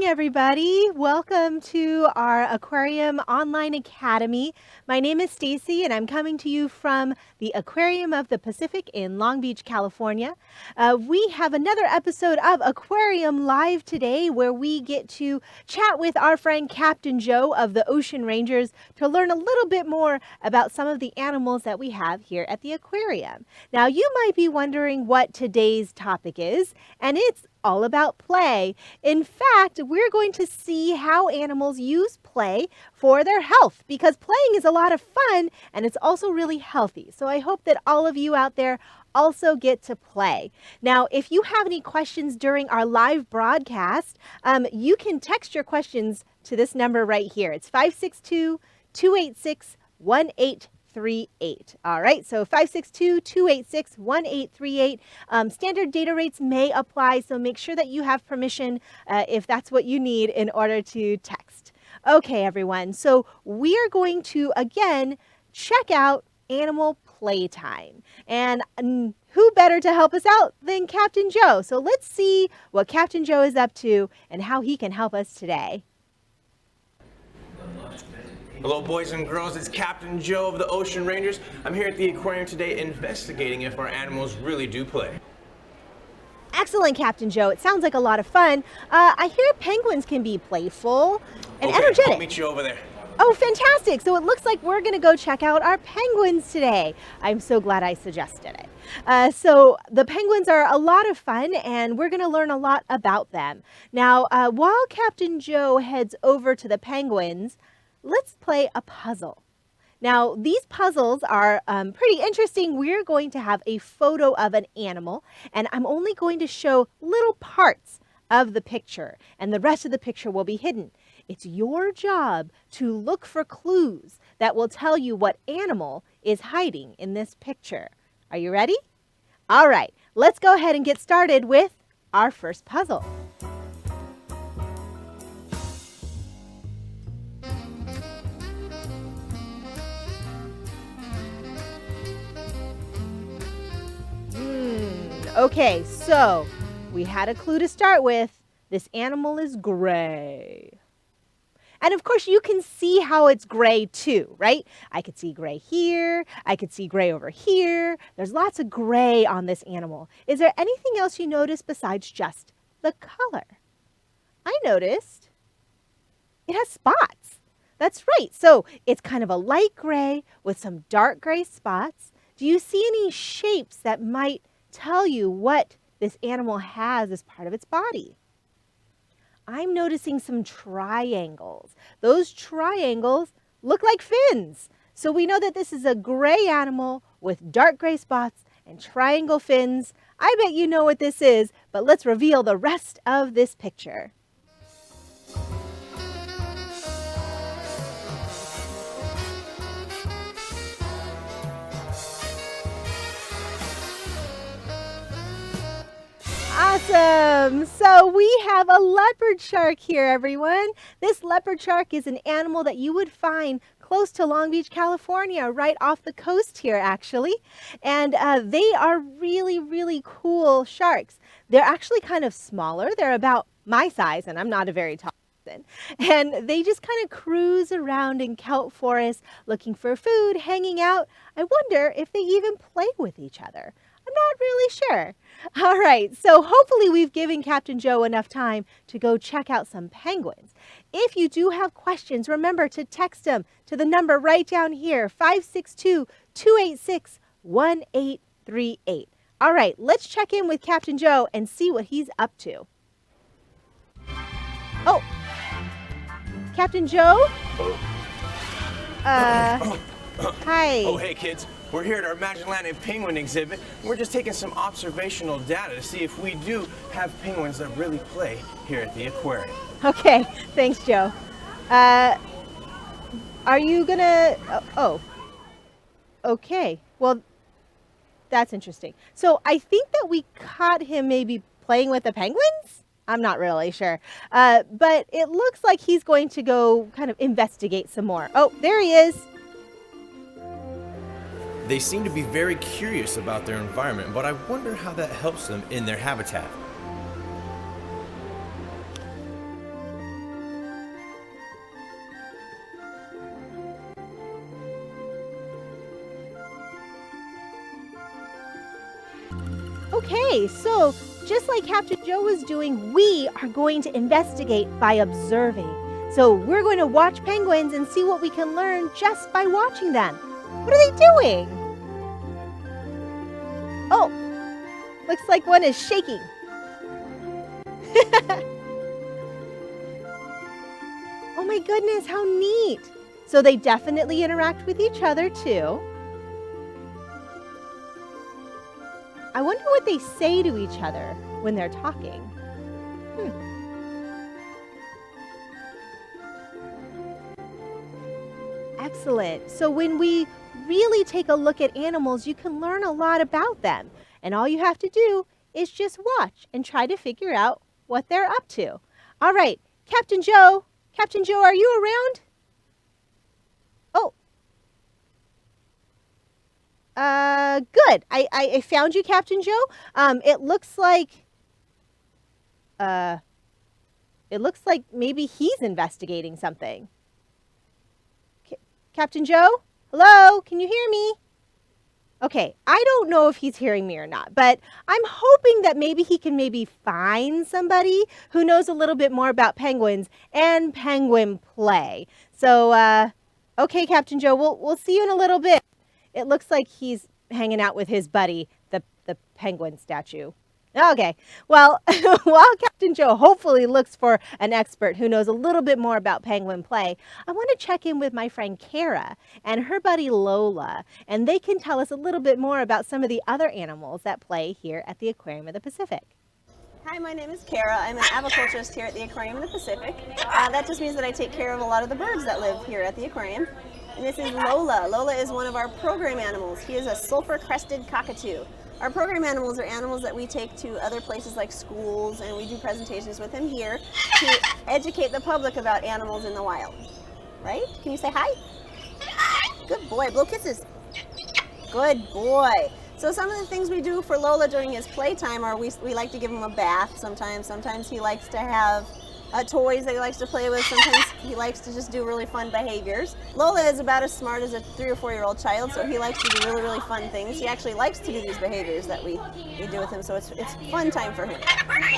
everybody. Welcome to our Aquarium Online Academy. My name is Stacy, and I'm coming to you from the Aquarium of the Pacific in Long Beach, California. We have another episode of Aquarium Live today where we get to chat with our friend Captain Joe of the Ocean Rangers to learn a little bit more about some of the animals that we have here at the aquarium. Now, you might be wondering what today's topic is, and it's all about play. In fact, we're going to see how animals use play for their health because playing is a lot of fun and it's also really healthy. So I hope that all of you out there also get to play. Now, if you have any questions during our live broadcast, you can text your questions to this number right here. It's 562-286-1838. All right, so 562-286-1838. Standard data rates may apply, so make sure that you have permission if that's what you need in order to text. Okay, everyone, so we are going to, again, check out animal playtime. And who better to help us out than Captain Joe? So let's see what Captain Joe is up to and how he can help us today. Hello, boys and girls. It's Captain Joe of the Ocean Rangers. I'm here at the aquarium today investigating if our animals really do play. Excellent, Captain Joe. It sounds like a lot of fun. I hear penguins can be playful and energetic. I'll meet you over there. Oh, fantastic. So it looks like we're going to go check out our penguins today. I'm so glad I suggested it. So the penguins are a lot of fun, and we're going to learn a lot about them. Now, while Captain Joe heads over to the penguins, let's play a puzzle. Now, these puzzles are pretty interesting. We're going to have a photo of an animal, and I'm only going to show little parts of the picture, and the rest of the picture will be hidden. It's your job to look for clues that will tell you what animal is hiding in this picture. Are you ready? All right, let's go ahead and get started with our first puzzle. Okay, so we had a clue to start with. This animal is gray. And of course, you can see how it's gray too, right? I could see gray here. I could see gray over here. There's lots of gray on this animal. Is there anything else you noticed besides just the color? I noticed it has spots. That's right. So it's kind of a light gray with some dark gray spots. Do you see any shapes that might tell you what this animal has as part of its body? I'm noticing some triangles. Those triangles look like fins. So we know that this is a gray animal with dark gray spots and triangle fins. I bet you know what this is, but let's reveal the rest of this picture. Awesome! So we have a leopard shark here, everyone. This leopard shark is an animal that you would find close to Long Beach, California, right off the coast here, actually. And they are really, really cool sharks. They're actually kind of smaller. They're about my size, and I'm not a very tall person. And they just kind of cruise around in kelp forests looking for food, hanging out. I wonder if they even play with each other. I'm not really sure. All right, so hopefully we've given Captain Joe enough time to go check out some penguins. If you do have questions, remember to text them to the number right down here, 562-286-1838. All right, let's check in with Captain Joe and see what he's up to. Oh, Captain Joe? Hi. Oh, hey, kids. We're here at our Magic Land Penguin exhibit. We're just taking some observational data to see if we do have penguins that really play here at the aquarium. Okay, thanks, Joe. Are you gonna... Oh, okay. Well, that's interesting. So I think that we caught him maybe playing with the penguins? I'm not really sure. But it looks like he's going to go kind of investigate some more. Oh, there he is. They seem to be very curious about their environment, but I wonder how that helps them in their habitat. Okay, so just like Captain Joe was doing, we are going to investigate by observing. So we're going to watch penguins and see what we can learn just by watching them. What are they doing? Oh, looks like one is shaking. Oh my goodness, how neat. So they definitely interact with each other too. I wonder what they say to each other when they're talking. Excellent. So when we really take a look at animals, you can learn a lot about them. And all you have to do is just watch and try to figure out what they're up to. All right, Captain Joe. Captain Joe, are you around? Oh. Good. I found you, Captain Joe. It looks like maybe he's investigating something. Captain Joe? Hello? Can you hear me? Okay, I don't know if he's hearing me or not, but I'm hoping that maybe he can find somebody who knows a little bit more about penguins and penguin play. So, okay, Captain Joe, we'll see you in a little bit. It looks like he's hanging out with his buddy, the penguin statue. Okay, well, while Captain Joe hopefully looks for an expert who knows a little bit more about penguin play, I want to check in with my friend Kara and her buddy Lola, and they can tell us a little bit more about some of the other animals that play here at the Aquarium of the Pacific. Hi, my name is Kara. I'm an aviculturist here at the Aquarium of the Pacific. That just means that I take care of a lot of the birds that live here at the aquarium. And this is Lola. Lola is one of our program animals. He is a sulfur-crested cockatoo. Our program animals are animals that we take to other places like schools, and we do presentations with him here to educate the public about animals in the wild. Right? Can you say hi? Good boy. Blow kisses. Good boy. So some of the things we do for Lola during his playtime are we like to give him a bath sometimes. Sometimes he likes to have toys that he likes to play with. Sometimes he likes to just do really fun behaviors. Lola is about as smart as a 3 or 4-year-old child, so he likes to do really, really fun things. He actually likes to do these behaviors that we do with him, so it's fun time for him.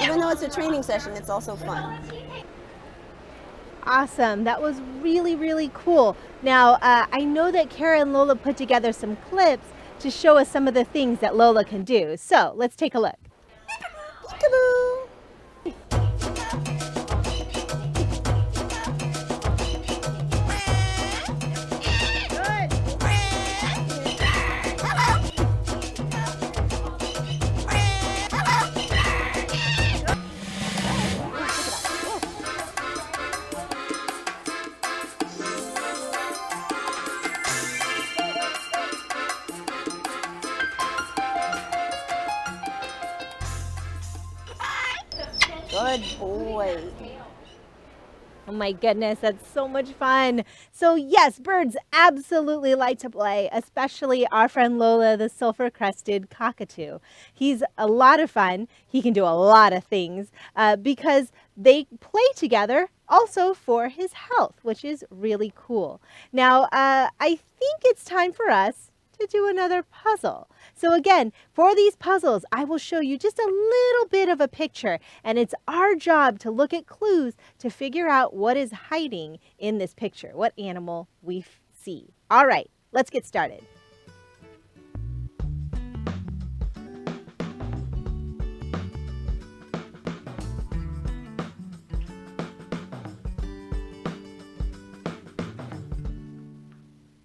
Even though it's a training session, it's also fun. Awesome. That was really, really cool. Now, I know that Kara and Lola put together some clips to show us some of the things that Lola can do. So let's take a look. Peekaboo. Good boy. Oh my goodness, that's so much fun. So yes, birds absolutely like to play, especially our friend Lola, the sulfur-crested cockatoo. He's a lot of fun. He can do a lot of things because they play together also for his health, which is really cool. Now, I think it's time for us to do another puzzle. So again, for these puzzles, I will show you just a little bit of a picture, and it's our job to look at clues to figure out what is hiding in this picture, what animal we see. All right, let's get started.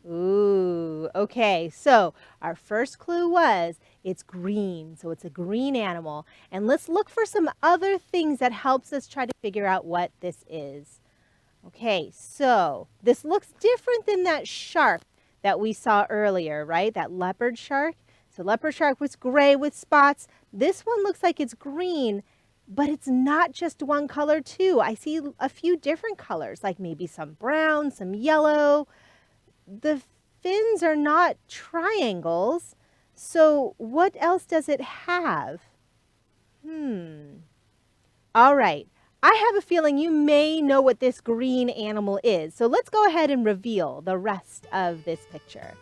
Ooh, okay, so our first clue was it's green, so it's a green animal. And let's look for some other things that helps us try to figure out what this is. Okay, so this looks different than that shark that we saw earlier, right? That leopard shark. So leopard shark was gray with spots. This one looks like it's green, but it's not just one color too. I see a few different colors, like maybe some brown, some yellow. The fins are not triangles, so what else does it have? All right, I have a feeling you may know what this green animal is, so let's go ahead and reveal the rest of this picture.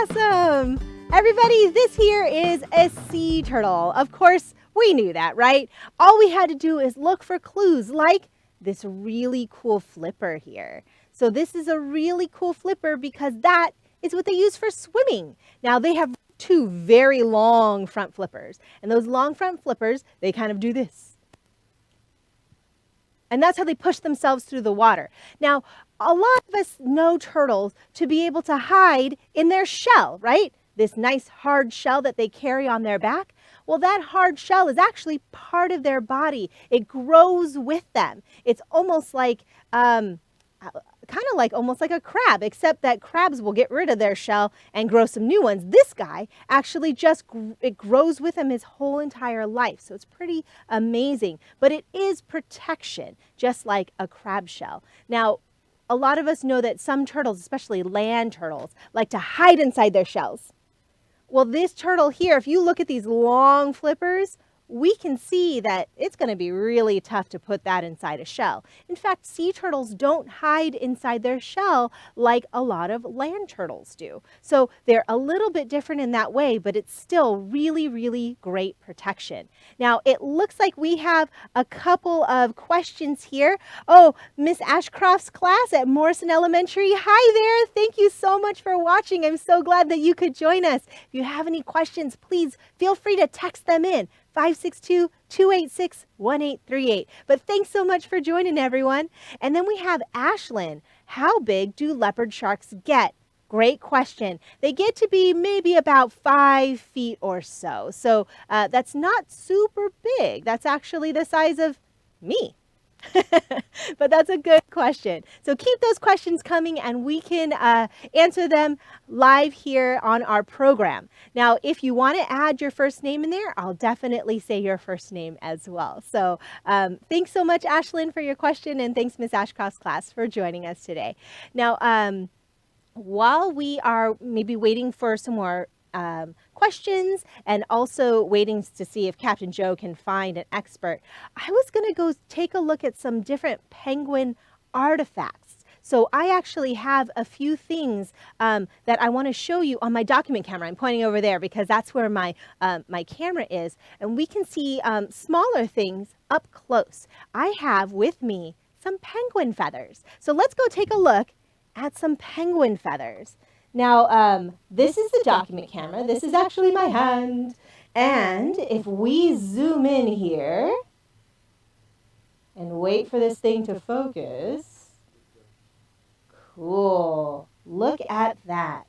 Awesome. Everybody, this here is a sea turtle. Of course, we knew that, right? All we had to do is look for clues like this really cool flipper here. So this is a really cool flipper because that is what they use for swimming. Now they have two very long front flippers, and those long front flippers, they kind of do this. And that's how they push themselves through the water. Now, a lot of us know turtles to be able to hide in their shell, right? This nice hard shell that they carry on their back. Well, that hard shell is actually part of their body. It grows with them. It's almost like, almost like a crab, except that crabs will get rid of their shell and grow some new ones. This guy actually it grows with him his whole entire life. So it's pretty amazing, but it is protection, just like a crab shell. Now, a lot of us know that some turtles, especially land turtles, like to hide inside their shells. Well, this turtle here, if you look at these long flippers, we can see that it's going to be really tough to put that inside a shell. In fact, sea turtles don't hide inside their shell like a lot of land turtles do. So they're a little bit different in that way, but it's still really, really great protection. Now, it looks like we have a couple of questions here. Oh, Miss Ashcroft's class at Morrison Elementary. Hi there. Thank you so much for watching. I'm so glad that you could join us. If you have any questions, please feel free to text them in. 562-286-1838. But thanks so much for joining, everyone. And then we have Ashlyn. How big do leopard sharks get? Great question. They get to be maybe about 5 feet or so. So that's not super big. That's actually the size of me. But that's a good question. So keep those questions coming and we can answer them live here on our program. Now, if you want to add your first name in there, I'll definitely say your first name as well. So thanks so much, Ashlyn, for your question, and thanks, Miss Ashcroft's class, for joining us today. Now, while we are maybe waiting for some more questions and also waiting to see if Captain Joe can find an expert, I was going to go take a look at some different penguin artifacts. So I actually have a few things that I want to show you on my document camera. I'm pointing over there because that's where my camera is, and we can see smaller things up close. I have with me some penguin feathers. So let's go take a look at some penguin feathers. Now, this is the document camera. This is actually my hand. And if we zoom in here and wait for this thing to focus, cool. Look at that.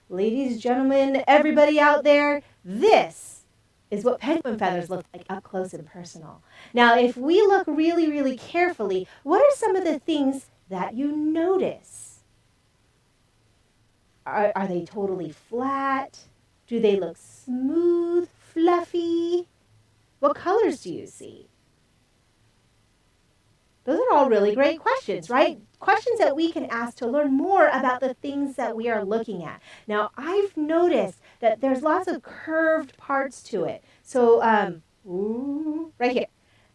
Ladies, gentlemen, everybody out there, this is what penguin feathers look like up close and personal. Now, if we look really, really carefully, what are some of the things that you notice? Are they totally flat? Do they look smooth, fluffy? What colors do you see? Those are all really great questions, right? Questions that we can ask to learn more about the things that we are looking at. Now, I've noticed that there's lots of curved parts to it. So, right here.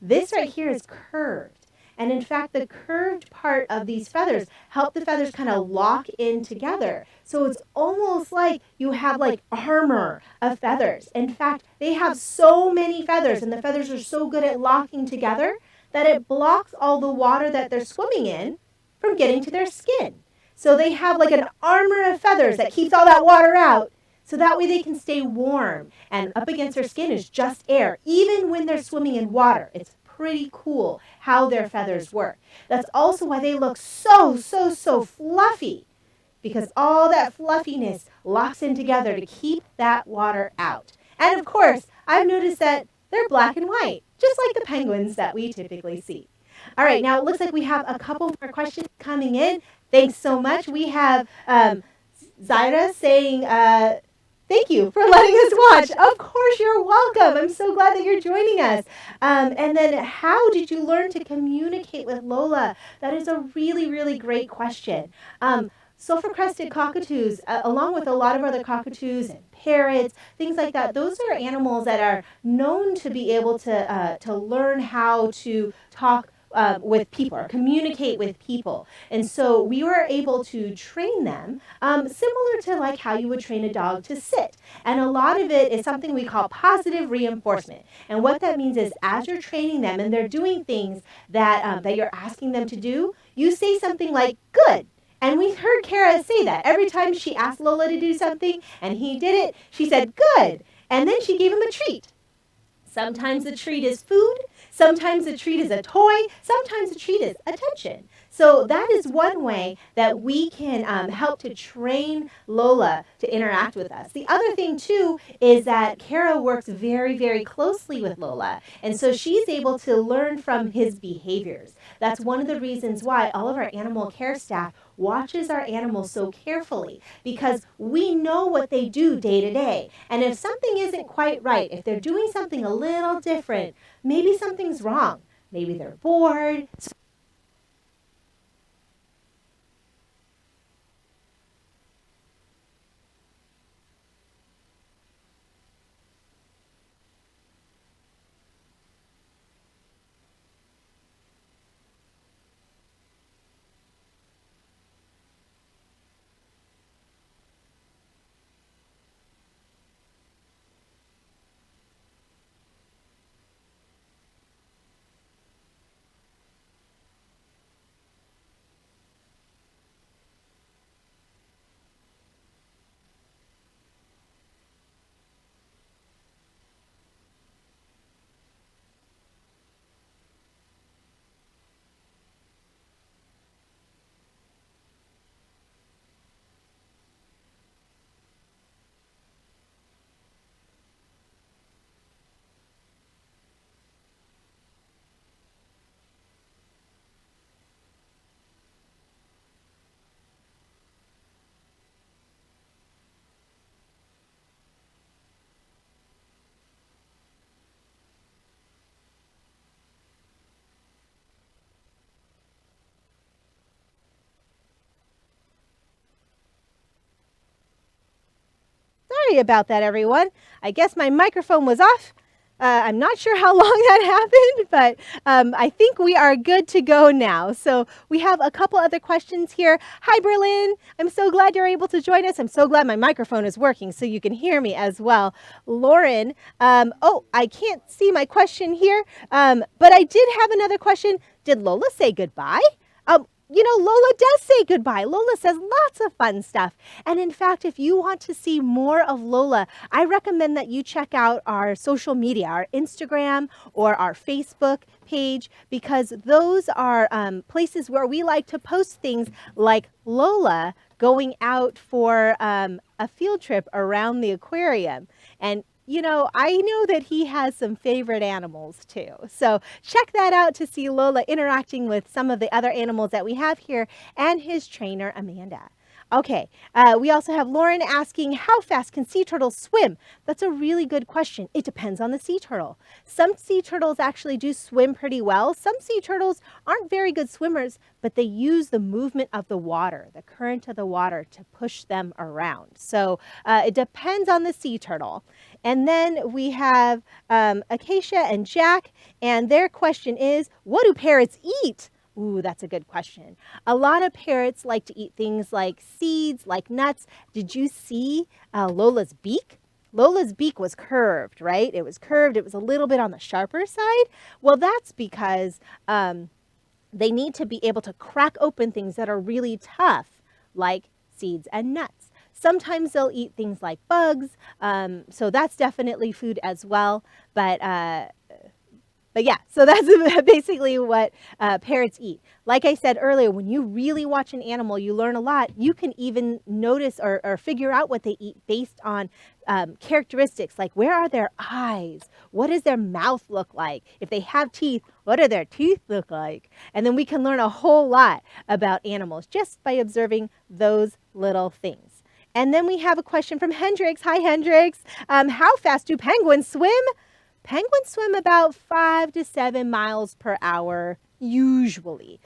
This right here is curved. And in fact, the curved part of these feathers help the feathers kind of lock in together. So it's almost like you have like armor of feathers. In fact, they have so many feathers and the feathers are so good at locking together that it blocks all the water that they're swimming in from getting to their skin. So they have like an armor of feathers that keeps all that water out. So that way they can stay warm. And up against their skin is just air, even when they're swimming in water. It's pretty cool how their feathers work. That's also why they look so fluffy, because all that fluffiness locks in together to keep that water out. And of course, I've noticed that they're black and white, just like the penguins that we typically see. All right, now it looks like we have a couple more questions coming in. Thanks so much. We have Zaira saying, thank you for letting us watch. Of course, you're welcome. I'm so glad that you're joining us. And then how did you learn to communicate with Lola? That is a really, really great question. Sulfur-crested cockatoos, along with a lot of other cockatoos and parrots, things like that, those are animals that are known to be able to learn how to talk with people or communicate with people. And so we were able to train them similar to like how you would train a dog to sit. And a lot of it is something we call positive reinforcement. And what that means is as you're training them and they're doing things that you're asking them to do, you say something like, good. And we heard Kara say that every time she asked Lola to do something and he did it, she said, good. And then she gave him a treat. Sometimes the treat is food. Sometimes the treat is a toy. Sometimes the treat is attention. So that is one way that we can help to train Lola to interact with us. The other thing, too, is that Kara works very, very closely with Lola. And so she's able to learn from his behaviors. That's one of the reasons why all of our animal care staff watches our animals so carefully, because we know what they do day to day. And if something isn't quite right, if they're doing something a little different, maybe something's wrong. Maybe they're bored. Sorry about that, everyone. I guess my microphone was off. I'm not sure how long that happened, but I think we are good to go now. So we have a couple other questions here. Hi, Berlin. I'm so glad you're able to join us. I'm so glad my microphone is working so you can hear me as well. Lauren, I can't see my question here, but I did have another question. Did Lola say goodbye? Lola does say goodbye. Lola says lots of fun stuff. And in fact, if you want to see more of Lola, I recommend that you check out our social media, our Instagram or our Facebook page, because those are places where we like to post things like Lola going out for a field trip around the aquarium. And I know that he has some favorite animals too. So check that out to see Lola interacting with some of the other animals that we have here and his trainer, Amanda. Okay, we also have Lauren asking, how fast can sea turtles swim? That's a really good question. It depends on the sea turtle. Some sea turtles actually do swim pretty well. Some sea turtles aren't very good swimmers, but they use the movement of the water, the current of the water, to push them around. So it depends on the sea turtle. And then we have Acacia and Jack, and their question is, what do parrots eat? Ooh, that's a good question. A lot of parrots like to eat things like seeds, like nuts. Did you see Lola's beak? Lola's beak was curved, right? It was curved. It was a little bit on the sharper side. Well, that's because they need to be able to crack open things that are really tough, like seeds and nuts. Sometimes they'll eat things like bugs, so that's definitely food as well. But yeah, so that's basically what parrots eat. Like I said earlier, when you really watch an animal, you learn a lot. You can even notice or figure out what they eat based on characteristics, like where are their eyes? What does their mouth look like? If they have teeth, what do their teeth look like? And then we can learn a whole lot about animals just by observing those little things. And then we have a question from Hendrix. Hi, Hendrix. How fast do penguins swim? Penguins swim about 5 to 7 miles per hour, usually.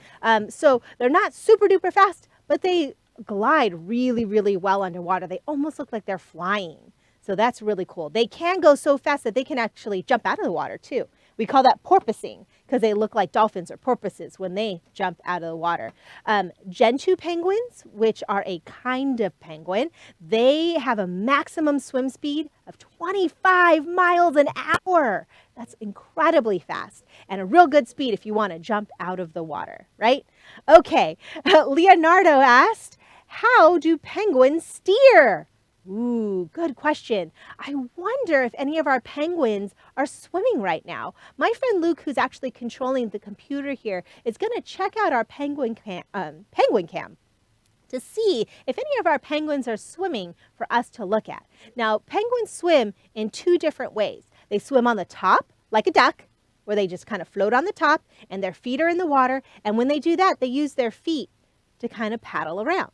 So they're not super duper fast, but they glide really, really well underwater. They almost look like they're flying. So that's really cool. They can go so fast that they can actually jump out of the water too. We call that porpoising because they look like dolphins or porpoises when they jump out of the water. Gentoo penguins, which are a kind of penguin, they have a maximum swim speed of 25 miles an hour. That's incredibly fast and a real good speed if you want to jump out of the water, right? Okay, Leonardo asked, how do penguins steer? Ooh, good question. I wonder if any of our penguins are swimming right now. My friend Luke, who's actually controlling the computer here, is going to check out our penguin cam to see if any of our penguins are swimming for us to look at. Now, penguins swim in two different ways. They swim on the top, like a duck, where they just kind of float on the top, and their feet are in the water. And when they do that, they use their feet to kind of paddle around.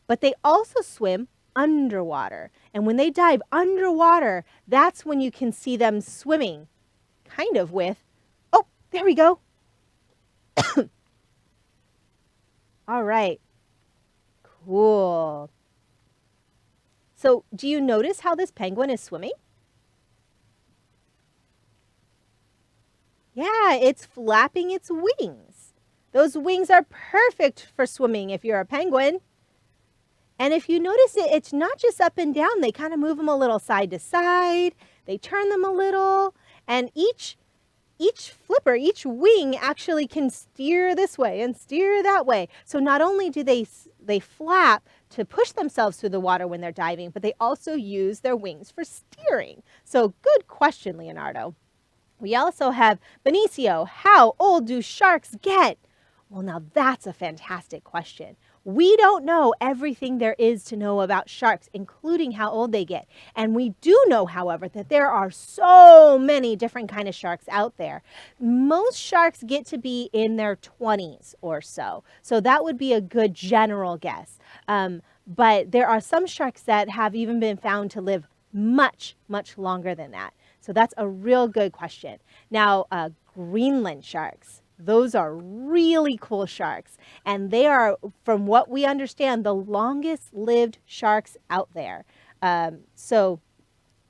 But they also swim underwater. And when they dive underwater, that's when you can see them swimming kind of with, oh, there we go. All right. Cool. So do you notice how this penguin is swimming? Yeah, it's flapping its wings. Those wings are perfect for swimming if you're a penguin. And if you notice it, it's not just up and down. They kind of move them a little side to side. They turn them a little. And each flipper, each wing actually can steer this way and steer that way. So not only do they flap to push themselves through the water when they're diving, but they also use their wings for steering. So good question, Leonardo. We also have Benicio. How old do sharks get? Well, now that's a fantastic question. We don't know everything there is to know about sharks, including how old they get. And we do know, however, that there are so many different kind of sharks out there. Most sharks get to be in their 20s or so. So that would be a good general guess. But there are some sharks that have even been found to live much, much longer than that. So that's a real good question. Now, Greenland sharks. Those are really cool sharks. And they are, from what we understand, the longest lived sharks out there. So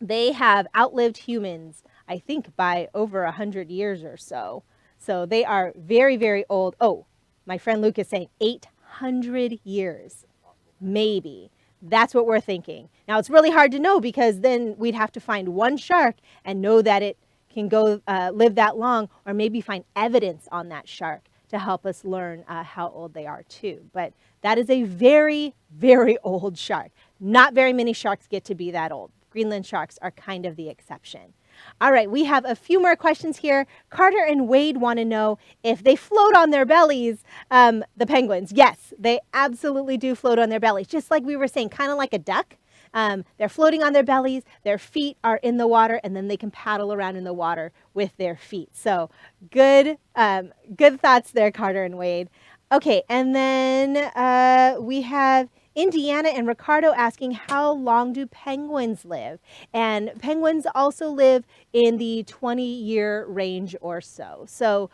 they have outlived humans, I think, by over 100 years or so. So they are very, very old. Oh, my friend Luke is saying 800 years, maybe. That's what we're thinking. Now, it's really hard to know because then we'd have to find one shark and know that it can go live that long, or maybe find evidence on that shark to help us learn how old they are too. But that is a very, very old shark. Not very many sharks get to be that old. Greenland sharks are kind of the exception. All right, we have a few more questions here. Carter and Wade want to know if they float on their bellies, the penguins. Yes, they absolutely do float on their bellies, just like we were saying, kind of like a duck. They're floating on their bellies, their feet are in the water, and then they can paddle around in the water with their feet. So good thoughts there, Carter and Wade. Okay, and then we have Indiana and Ricardo asking, how long do penguins live? And penguins also live in the 20-year range or so. So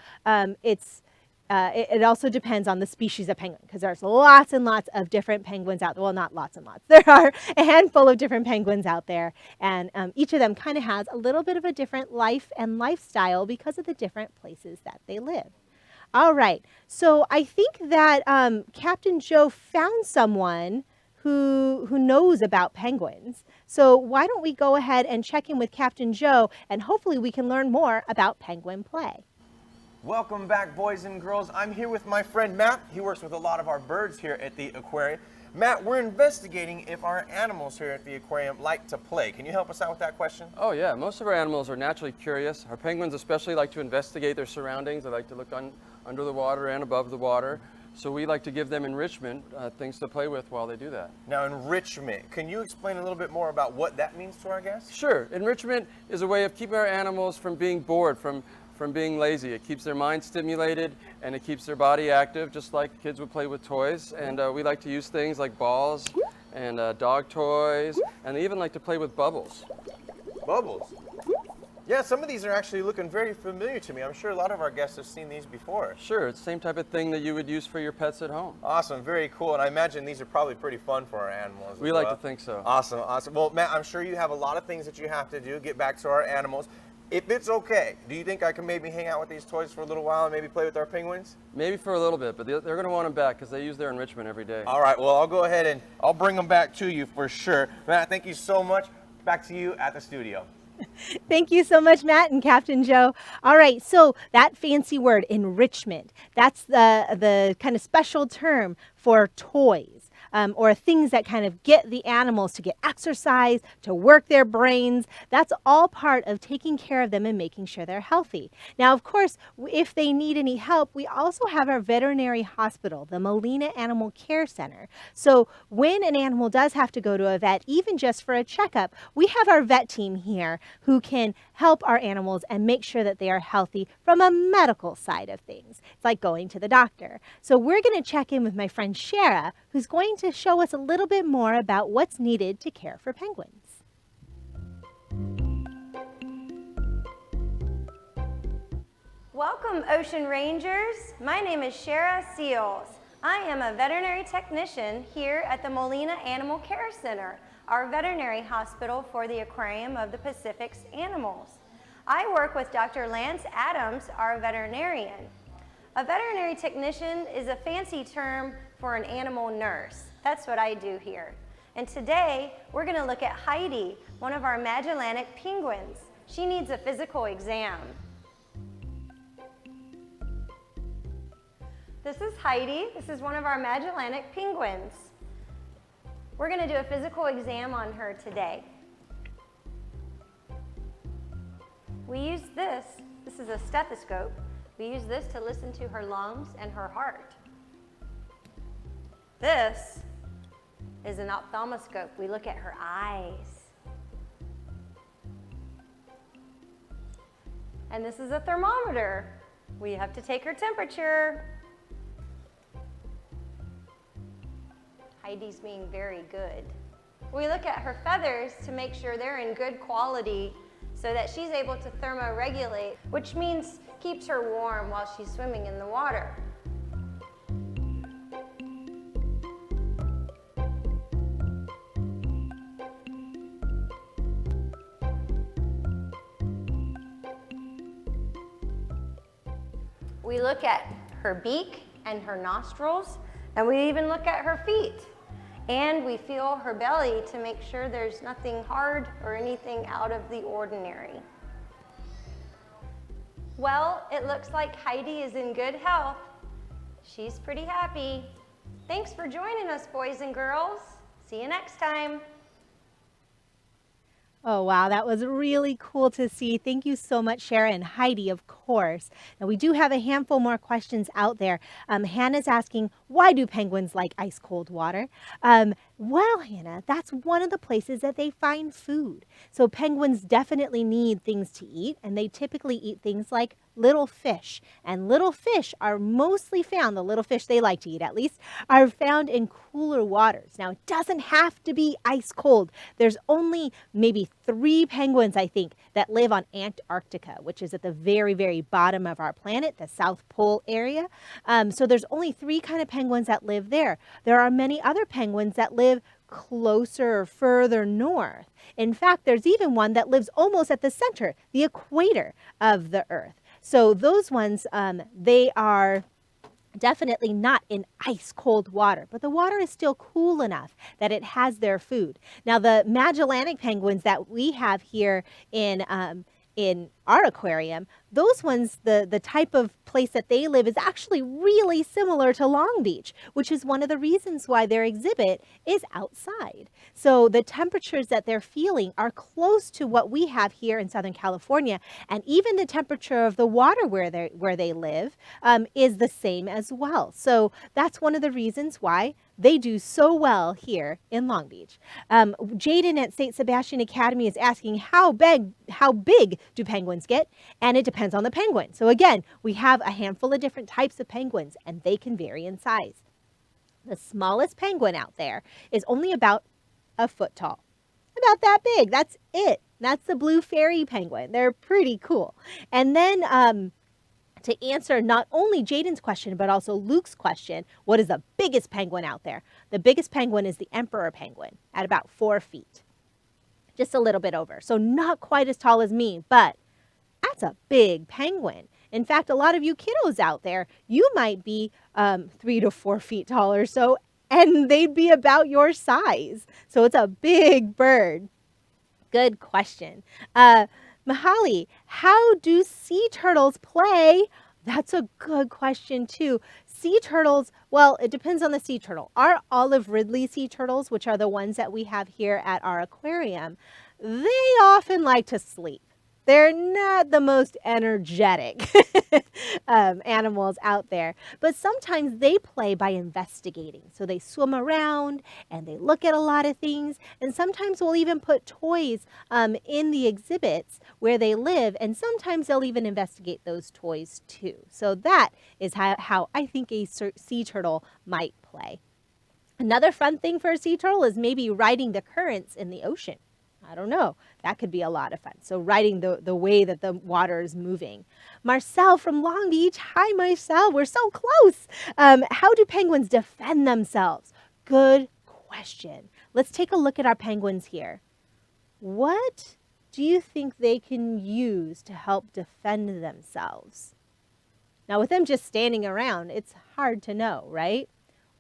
it also depends on the species of penguin, because there's lots and lots of different penguins out there. Well, not lots and lots. There are a handful of different penguins out there, and each of them kind of has a little bit of a different life and lifestyle because of the different places that they live. All right, so I think that Captain Joe found someone who knows about penguins. So why don't we go ahead and check in with Captain Joe, and hopefully we can learn more about penguin play. Welcome back, boys and girls. I'm here with my friend Matt. He works with a lot of our birds here at the aquarium. Matt, we're investigating if our animals here at the aquarium like to play. Can you help us out with that question? Oh yeah, most of our animals are naturally curious. Our penguins especially like to investigate their surroundings. They like to look under the water and above the water. So we like to give them enrichment, things to play with while they do that. Now, enrichment, can you explain a little bit more about what that means to our guests? Sure. Enrichment is a way of keeping our animals from being bored, from being lazy. It keeps their mind stimulated and it keeps their body active, just like kids would play with toys. And we like to use things like balls and dog toys, and they even like to play with bubbles. Bubbles? Yeah, some of these are actually looking very familiar to me. I'm sure a lot of our guests have seen these before. Sure, it's the same type of thing that you would use for your pets at home. Awesome, very cool. And I imagine these are probably pretty fun for our animals. We like to think so. Awesome, awesome. Well, Matt, I'm sure you have a lot of things that you have to do, get back to our animals. If it's okay, do you think I can maybe hang out with these toys for a little while and maybe play with our penguins? Maybe for a little bit, but they're going to want them back because they use their enrichment every day. All right, well, I'll go ahead and I'll bring them back to you for sure. Matt, thank you so much. Back to you at the studio. Thank you so much, Matt and Captain Joe. All right, so that fancy word, enrichment, that's the kind of special term for toys. Or things that kind of get the animals to get exercise, to work their brains. That's all part of taking care of them and making sure they're healthy. Now, of course, if they need any help, we also have our veterinary hospital, the Molina Animal Care Center. So when an animal does have to go to a vet, even just for a checkup, we have our vet team here who can help our animals and make sure that they are healthy from a medical side of things. It's like going to the doctor. So we're going to check in with my friend Shara, who's going to show us a little bit more about what's needed to care for penguins. Welcome, Ocean Rangers. My name is Shara Seals. I am a veterinary technician here at the Molina Animal Care Center, our veterinary hospital for the Aquarium of the Pacific's animals. I work with Dr. Lance Adams, our veterinarian. A veterinary technician is a fancy term for an animal nurse. That's what I do here. And today, we're going to look at Heidi, one of our Magellanica penguins. She needs a physical exam. This is Heidi. This is one of our Magellanica penguins. We're going to do a physical exam on her today. We use this is a stethoscope. We use this to listen to her lungs and her heart. This is an ophthalmoscope. We look at her eyes. And this is a thermometer. We have to take her temperature. Heidi's being very good. We look at her feathers to make sure they're in good quality so that she's able to thermoregulate, which means keeps her warm while she's swimming in the water. We look at her beak and her nostrils, and we even look at her feet. And we feel her belly to make sure there's nothing hard or anything out of the ordinary. Well, it looks like Heidi is in good health. She's pretty happy. Thanks for joining us, boys and girls. See you next time. Oh, wow, that was really cool to see. Thank you so much, Shara and Heidi, of course. Now, we do have a handful more questions out there. Hannah's asking, why do penguins like ice-cold water? Well, Hannah, that's one of the places that they find food. So penguins definitely need things to eat, and they typically eat things like little fish. And little fish are mostly found, the little fish they like to eat at least, are found in cooler waters. Now, it doesn't have to be ice cold. There's only maybe 3 penguins, I think, that live on Antarctica, which is at the very, very bottom of our planet, the South Pole area. So there's only 3 kind of penguins that live there. There are many other penguins that live closer or further north. In fact, there's even one that lives almost at the center, the equator of the Earth. So those ones, they are definitely not in ice cold water, but the water is still cool enough that it has their food. Now, the Magellanica penguins that we have here in our aquarium, those ones, the type of place that they live is actually really similar to Long Beach, which is one of the reasons why their exhibit is outside. So the temperatures that they're feeling are close to what we have here in Southern California, and even the temperature of the water where they live is the same as well. So that's one of the reasons why they do so well here in Long Beach. Jaden at St. Sebastian Academy is asking how big do penguins get? And it depends on the penguin. So again, we have a handful of different types of penguins, and they can vary in size. The smallest penguin out there is only about a foot tall. About that big. That's it. That's the blue fairy penguin. They're pretty cool. And then to answer not only Jaden's question, but also Luke's question, what is the biggest penguin out there? The biggest penguin is the emperor penguin at about 4 feet. Just a little bit over. So not quite as tall as me, but That's a big penguin. In fact, a lot of you kiddos out there, you might be 3 to 4 feet tall or so, and they'd be about your size. So it's a big bird. Good question. Mahali, how do sea turtles play? That's a good question, too. Sea turtles, well, it depends on the sea turtle. Our olive Ridley sea turtles, which are the ones that we have here at our aquarium, they often like to sleep. They're not the most energetic animals out there, but sometimes they play by investigating. So they swim around and they look at a lot of things, and sometimes we'll even put toys in the exhibits where they live, and sometimes they'll even investigate those toys too. So that is how I think a sea turtle might play. Another fun thing for a sea turtle is maybe riding the currents in the ocean. I don't know. That could be a lot of fun. So riding the way that the water is moving. Marcel from Long Beach. Hi, Marcel. We're so close. How do penguins defend themselves? Good question. Let's take a look at our penguins here. What do you think they can use to help defend themselves? Now, with them just standing around, it's hard to know, right?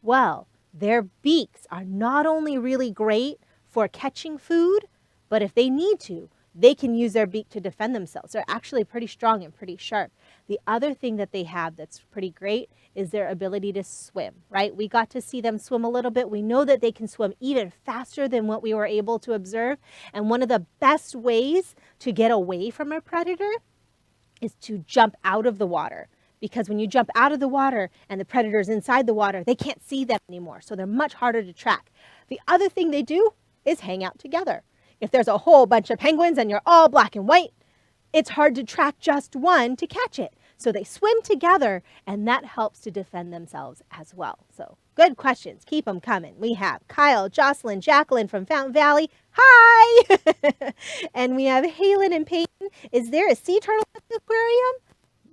Well, their beaks are not only really great for catching food, but if they need to, they can use their beak to defend themselves. They're actually pretty strong and pretty sharp. The other thing that they have that's pretty great is their ability to swim, right? We got to see them swim a little bit. We know that they can swim even faster than what we were able to observe. And one of the best ways to get away from a predator is to jump out of the water. Because when you jump out of the water and the predator's inside the water, they can't see them anymore. So they're much harder to track. The other thing they do is hang out together. If there's a whole bunch of penguins and you're all black and white, it's hard to track just one to catch it. So they swim together, and that helps to defend themselves as well. So good questions. Keep them coming. We have Kyle, Jocelyn, Jacqueline from Fountain Valley. Hi! And we have Halen and Peyton. Is there a sea turtle at the aquarium?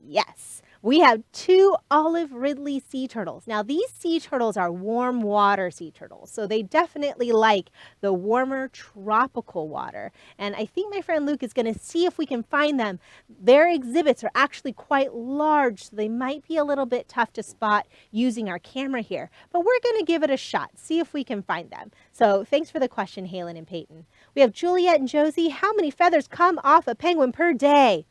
Yes. We have 2 olive Ridley sea turtles. Now, these sea turtles are warm water sea turtles, so they definitely like the warmer tropical water. And I think my friend Luke is going to see if we can find them. Their exhibits are actually quite large, so they might be a little bit tough to spot using our camera here. But we're going to give it a shot, see if we can find them. So thanks for the question, Halen and Peyton. We have Juliet and Josie. How many feathers come off a penguin per day?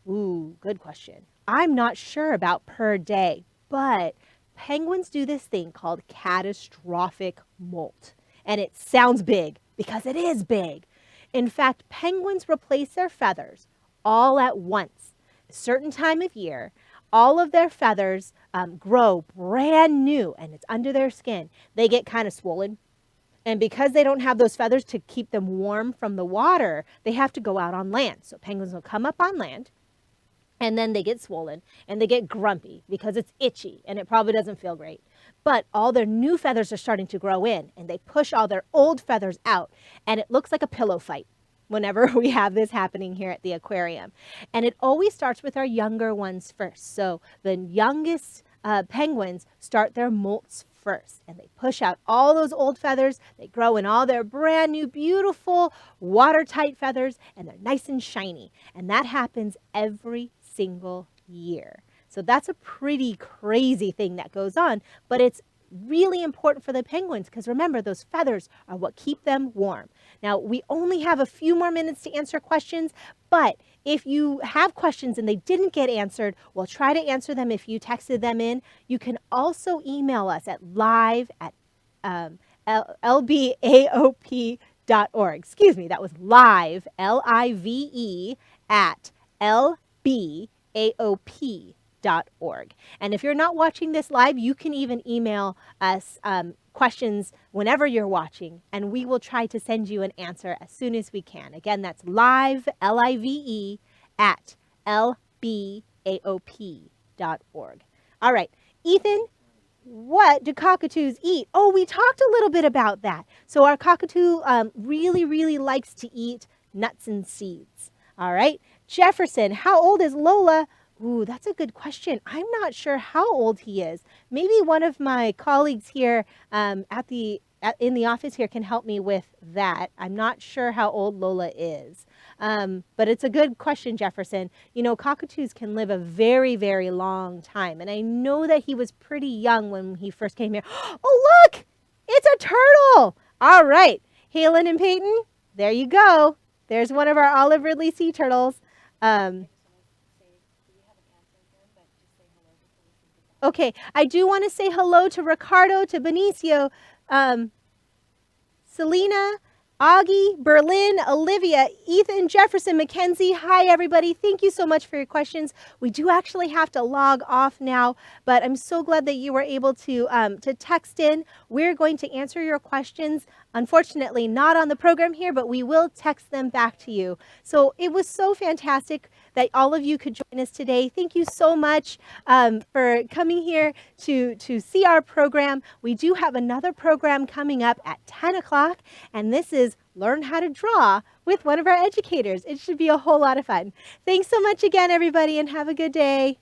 Ooh, good question. I'm not sure about per day, but penguins do this thing called catastrophic molt. And it sounds big because it is big. In fact, penguins replace their feathers all at once. A certain time of year, all of their feathers grow brand new, and it's under their skin. They get kind of swollen. And because they don't have those feathers to keep them warm from the water, they have to go out on land. So penguins will come up on land. And then they get swollen and they get grumpy because it's itchy and it probably doesn't feel great. But all their new feathers are starting to grow in, and they push all their old feathers out, and it looks like a pillow fight whenever we have this happening here at the aquarium. And it always starts with our younger ones first. So the youngest penguins start their molts first, and they push out all those old feathers. They grow in all their brand new, beautiful, watertight feathers, and they're nice and shiny. And that happens every single year. So that's a pretty crazy thing that goes on, but it's really important for the penguins because remember, those feathers are what keep them warm. Now, we only have a few more minutes to answer questions, but if you have questions and they didn't get answered, we'll try to answer them if you texted them in. You can also email us at live at lbaop.org. Excuse me, that was live, L-I-V-E, at lbaop.org. And if you're not watching this live, you can even email us questions whenever you're watching, and we will try to send you an answer as soon as we can. Again, that's live, L-I-V-E, at lbaop.org. All right, Ethan, what do cockatoos eat? Oh, we talked a little bit about that. So our cockatoo really likes to eat nuts and seeds. All right, Jefferson, how old is Lola? Ooh, that's a good question. I'm not sure how old he is. Maybe one of my colleagues here in the office here can help me with that. I'm not sure how old Lola is. But it's a good question, Jefferson. You know, cockatoos can live a very, very long time. And I know that he was pretty young when he first came here. Oh, look! It's a turtle! All right, Halen and Peyton, there you go. There's one of our olive ridley sea turtles. Okay, I do want to say hello to Ricardo, to Benicio, Selena, Augie, Berlin, Olivia, Ethan, Jefferson, Mackenzie. Hi, everybody. Thank you so much for your questions. We do actually have to log off now, but I'm so glad that you were able to text in. We're going to answer your questions. Unfortunately, not on the program here, but we will text them back to you. So it was so fantastic that all of you could join us today. Thank you so much for coming here to see our program. We do have another program coming up at 10 o'clock, and this is Learn How to Draw with one of our educators. It should be a whole lot of fun. Thanks so much again, everybody, and have a good day.